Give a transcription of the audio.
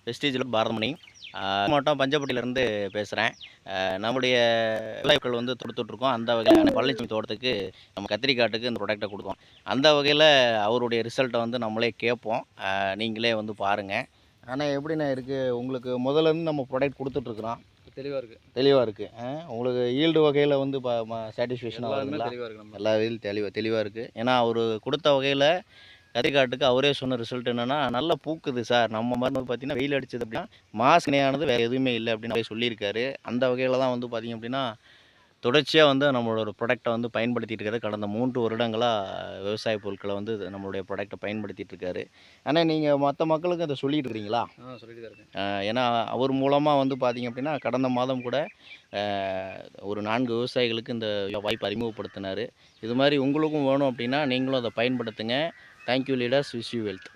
வெஸ்டீஜில் பாரதமணி மாவட்டம் பஞ்சப்பட்டியிலேருந்து பேசுகிறேன். நம்முடைய விளைவுகள் வந்து தொடுத்துட்ருக்கோம். அந்த வகையில் பழனிசாமி தோட்டத்துக்கு நம்ம கத்திரிக்காட்டுக்கு இந்த ப்ராடக்ட்டை கொடுத்தோம். அந்த வகையில் அவருடைய ரிசல்ட்டை வந்து நம்மளே கேட்போம். நீங்களே வந்து பாருங்கள். ஆனால் எப்படிண்ணே இருக்குது உங்களுக்கு முதல்லேருந்து நம்ம ப்ராடக்ட் கொடுத்துட்ருக்குறோம். தெளிவாக இருக்குது. தெளிவாக இருக்குது. உங்களுக்கு ஈல்டு வகையில் வந்து சாட்டிஸ்ஃபேக்ஷனாக எல்லாமே வருதுங்களா? தெளிவாக இருக்குது. நம்ம எல்லா வகையிலும் தெளிவாக இருக்குது. ஏன்னா அவர் கொடுத்த வகையில் கத்திரிக்காட்டுக்கு அவரே சொன்ன ரிசல்ட் என்னன்னா, நல்லா பூக்குது சார். நம்ம மருந்து பார்த்தீங்கன்னா, வெயில் அடிச்சது அப்படின்னா, மாஸ்க் இணையானது வேறு எதுவுமே இல்ல அப்படின்னு அவரே சொல்லியிருக்காரு. அந்த வகையில தான் வந்து பார்த்தீங்க அப்படின்னா, தொடர்ச்சியா வந்து நம்மளோட ஒரு ப்ராடக்ட்ட வந்து பயன்படுத்திட்டு இருக்காரு. கடந்த 3 வருடங்களா விவசாய பொருட்கள வந்து நம்மளுடைய ப்ராடக்ட்ட பயன்படுத்திட்டு இருக்காரு. ஆனா, நீங்க மத்த மக்களுக்கு அத சொல்லிட்டு இருக்கிறீங்களா? சொல்லிட்டு தான் இருக்கேன். ஏன்னா, அவர் மூலமா வந்து பார்த்தீங்க அப்படின்னா, கடந்த மாதம் கூட அ ஒரு 4 விவசாயிகளுக்கு இந்த வாய்ப்ப அறிமுகப்படுத்தினாரு. இது மாரி உங்களுக்கும் வேணும் அப்படின்னா, நீங்களும் அத பயன்படுத்துங்க. Thank you leaders. Wish you wealth.